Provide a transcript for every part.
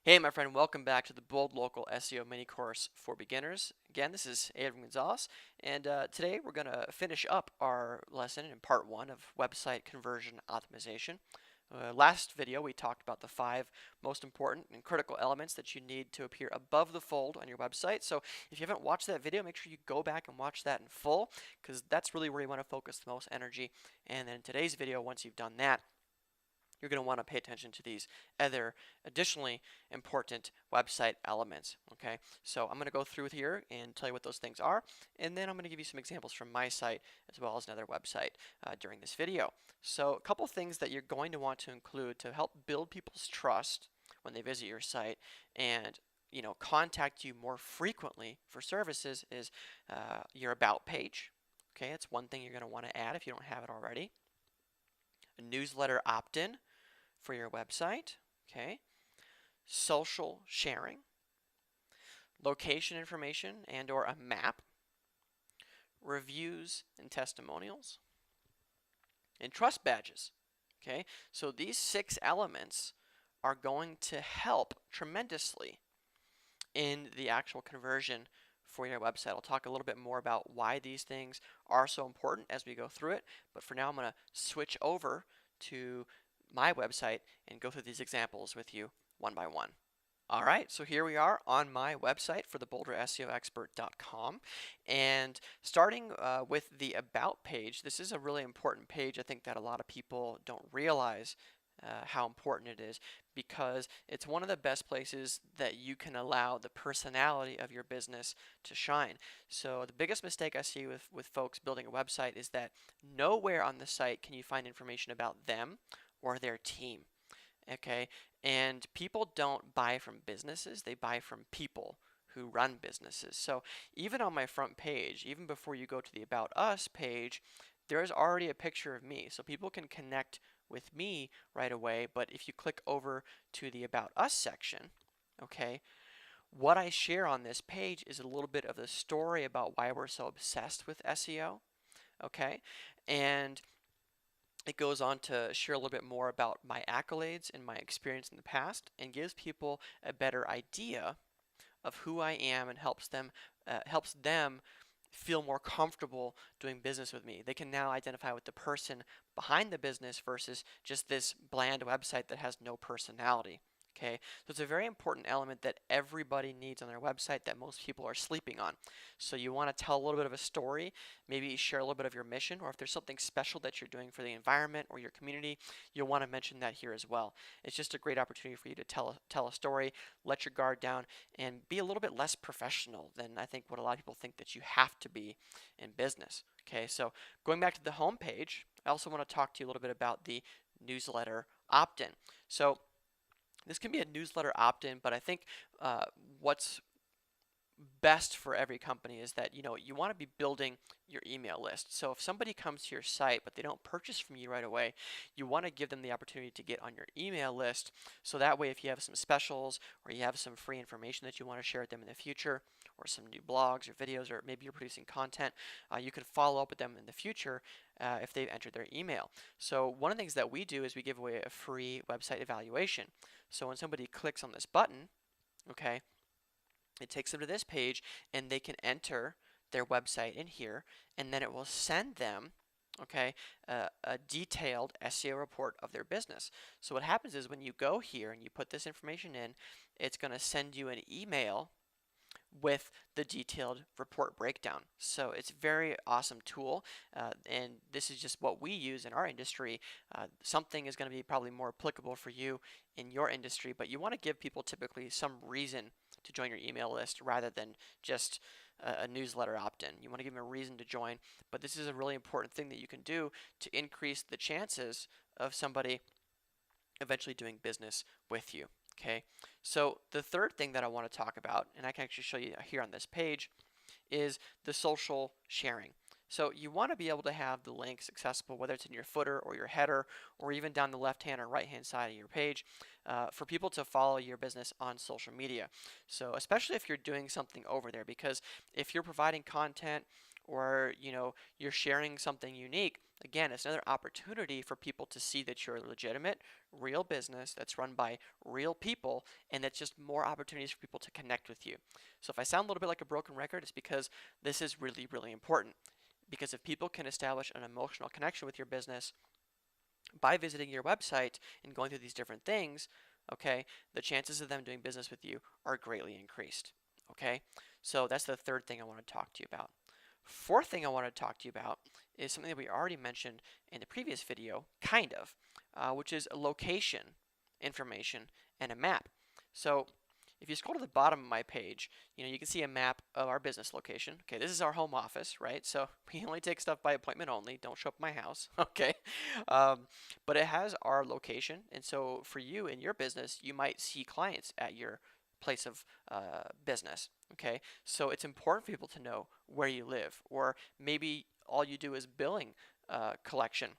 Hey, my friend, welcome back to the Bold Local SEO mini course for beginners. Again, this is Adrian Gonzalez, and today we're going to finish up our lesson in part one of website conversion optimization. Last video, we talked about the 5 most important and critical elements that you need to appear above the fold on your website. So if you haven't watched that video, make sure you go back and watch that in full, because that's really where you want to focus the most energy. And then in today's video, once you've done that, you're going to want to pay attention to these other additionally important website elements. Okay, so I'm going to go through here and tell you what those things are, and then I'm going to give you some examples from my site as well as another website during this video. So a couple things that you're going to want to include to help build people's trust when they visit your site and contact you more frequently for services is your about page. Okay, that's one thing you're going to want to add if you don't have it already. A newsletter opt-in for your website, okay, social sharing, location information and or a map, reviews and testimonials, and trust badges. Okay, so these 6 elements are going to help tremendously in the actual conversion for your website. I'll talk a little bit more about why these things are so important as we go through it, but for now I'm going to switch over to my website and go through these examples with you one by one. All right, so here we are on my website for the BoulderSEOexpert.com, and starting with the About page. This is a really important page. I think that a lot of people don't realize how important it is, because it's one of the best places that you can allow the personality of your business to shine. So the biggest mistake I see with folks building a website is that nowhere on the site can you find information about them or their team. Okay, and people don't buy from businesses, they buy from people who run businesses. So even on my front page, even before you go to the About Us page, there's already a picture of me, so people can connect with me right away. But if you click over to the About Us section, okay, what I share on this page is a little bit of the story about why we're so obsessed with SEO, okay, and it goes on to share a little bit more about my accolades and my experience in the past, and gives people a better idea of who I am, and helps them feel more comfortable doing business with me. They can now identify with the person behind the business versus just this bland website that has no personality. Okay, so it's a very important element that everybody needs on their website that most people are sleeping on. So you want to tell a little bit of a story, maybe share a little bit of your mission, or if there's something special that you're doing for the environment or your community, you'll want to mention that here as well. It's just a great opportunity for you to tell a story, let your guard down, and be a little bit less professional than I think what a lot of people think that you have to be in business. Okay, so going back to the home page, I also want to talk to you a little bit about the newsletter opt-in. So this can be a newsletter opt-in, but I think what's best for every company is that you want to be building your email list. So if somebody comes to your site but they don't purchase from you right away, you want to give them the opportunity to get on your email list, so that way if you have some specials or you have some free information that you want to share with them in the future, or some new blogs or videos, or maybe you're producing content, you can follow up with them in the future if they've entered their email. So one of the things that we do is we give away a free website evaluation. So when somebody clicks on this button, okay, it takes them to this page and they can enter their website in here, and then it will send them, okay, a detailed SEO report of their business. So what happens is when you go here and you put this information in, it's going to send you an email with the detailed report breakdown. So it's a very awesome tool, and this is just what we use in our industry. Something is going to be probably more applicable for you in your industry, but you want to give people typically some reason to join your email list rather than just a newsletter opt-in. You want to give them a reason to join, but this is a really important thing that you can do to increase the chances of somebody eventually doing business with you. Okay, so the third thing that I want to talk about, and I can actually show you here on this page, is the social sharing. So you want to be able to have the links accessible, whether it's in your footer or your header, or even down the left hand or right hand side of your page, for people to follow your business on social media. So especially if you're doing something over there, because if you're providing content or you're sharing something unique, again, it's another opportunity for people to see that you're a legitimate, real business that's run by real people, and that's just more opportunities for people to connect with you. So if I sound a little bit like a broken record, it's because this is really, really important. Because if people can establish an emotional connection with your business by visiting your website and going through these different things, okay, the chances of them doing business with you are greatly increased. Okay, so that's the third thing I want to talk to you about. Fourth thing I want to talk to you about is something that we already mentioned in the previous video, kind of, which is a location information and a map. So if you scroll to the bottom of my page, you can see a map of our business location. Okay, this is our home office, right? So we only take stuff by appointment only. Don't show up at my house, okay? But it has our location, and so for you in your business, you might see clients at your place of business. Okay, so it's important for people to know where you live, or maybe all you do is billing collection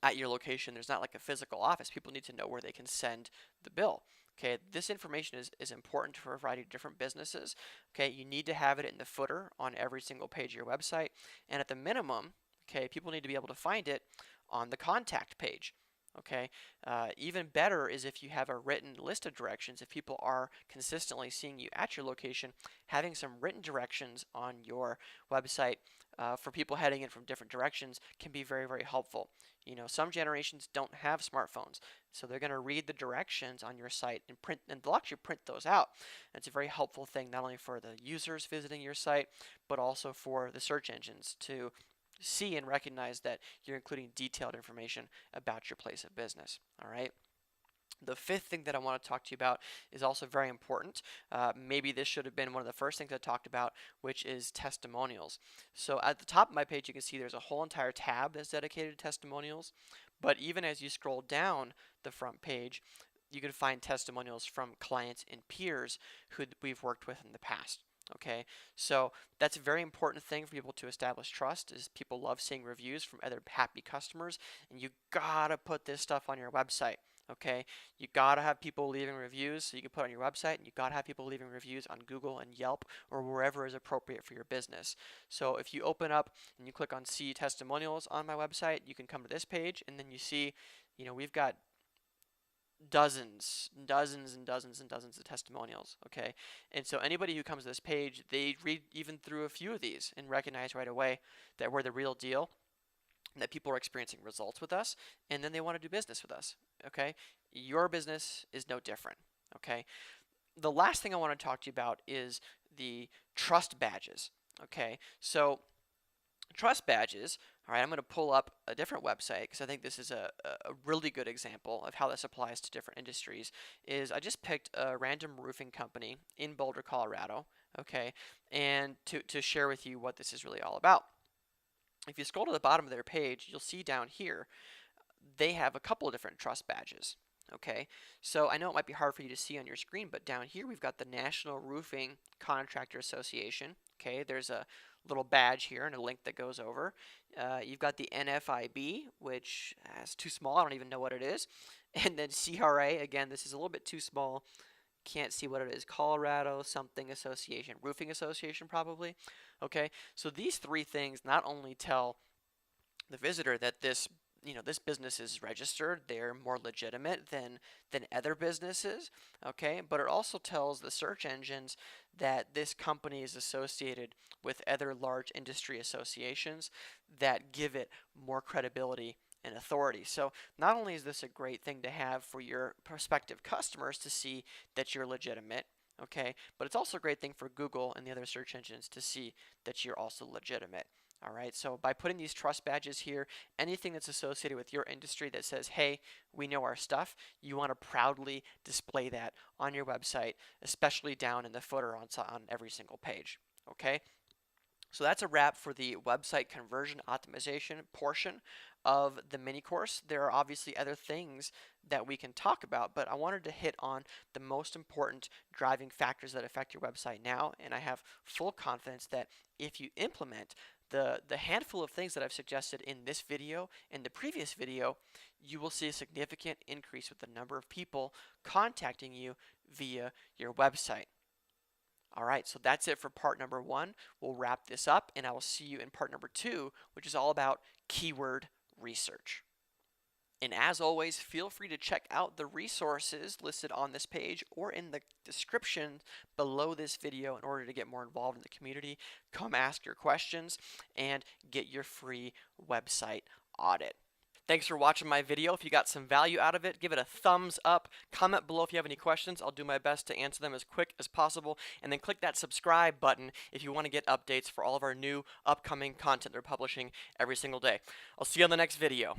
at your location. There's not like a physical office. People need to know where they can send the bill. Okay, this information is important for a variety of different businesses. Okay, you need to have it in the footer on every single page of your website, and at the minimum, okay, people need to be able to find it on the contact page. Okay, even better is if you have a written list of directions. If people are consistently seeing you at your location, having some written directions on your website for people heading in from different directions can be very, very helpful. Some generations don't have smartphones, so they're going to read the directions on your site and they'll actually print those out. And it's a very helpful thing not only for the users visiting your site, but also for the search engines to see and recognize that you're including detailed information about your place of business. All right. The fifth thing that I want to talk to you about is also very important. Maybe this should have been one of the first things I talked about, which is testimonials. So at the top of my page, you can see there's a whole entire tab that's dedicated to testimonials. But even as you scroll down the front page, you can find testimonials from clients and peers who we've worked with in the past. Okay, so that's a very important thing for people to establish trust. Is people love seeing reviews from other happy customers, and you gotta put this stuff on your website. Okay, you gotta have people leaving reviews so you can put on your website, and you gotta have people leaving reviews on Google and Yelp or wherever is appropriate for your business. So if you open up and you click on see testimonials on my website, you can come to this page, and then you see, we've got dozens and dozens of testimonials. Okay, and so anybody who comes to this page, they read even through a few of these and recognize right away that we're the real deal, that people are experiencing results with us, and then they want to do business with us. Okay, your business is no different. Okay, the last thing I want to talk to you about is the trust badges. Okay, so trust badges. All right, I'm going to pull up a different website because I think this is a really good example of how this applies to different industries. I just picked a random roofing company in Boulder, Colorado, okay, and to share with you what this is really all about. If you scroll to the bottom of their page, you'll see down here they have a couple of different trust badges. Okay, so I know it might be hard for you to see on your screen, but down here we've got the National Roofing Contractor Association. Okay, there's a little badge here and a link that goes over. You've got the NFIB, which is too small. I don't even know what it is. And then CRA, again, this is a little bit too small. Can't see what it is. Colorado something association, roofing association probably. Okay, so these three things not only tell the visitor that this business is registered, they're more legitimate than other businesses, okay, but it also tells the search engines that this company is associated with other large industry associations that give it more credibility and authority. So not only is this a great thing to have for your prospective customers to see that you're legitimate, okay, but it's also a great thing for Google and the other search engines to see that you're also legitimate. All right, so by putting these trust badges here, anything that's associated with your industry that says, hey, we know our stuff, you want to proudly display that on your website, especially down in the footer on every single page. Okay, so that's a wrap for the website conversion optimization portion of the mini course. There are obviously other things that we can talk about, but I wanted to hit on the most important driving factors that affect your website now, and I have full confidence that if you implement the handful of things that I've suggested in this video and the previous video, you will see a significant increase with the number of people contacting you via your website. All right, so that's it for part number 1. We'll wrap this up, and I will see you in part number 2, which is all about keyword research. And as always, feel free to check out the resources listed on this page or in the description below this video in order to get more involved in the community. Come ask your questions and get your free website audit. Thanks for watching my video. If you got some value out of it, give it a thumbs up. Comment below if you have any questions. I'll do my best to answer them as quick as possible. And then click that subscribe button if you want to get updates for all of our new upcoming content they're publishing every single day. I'll see you on the next video.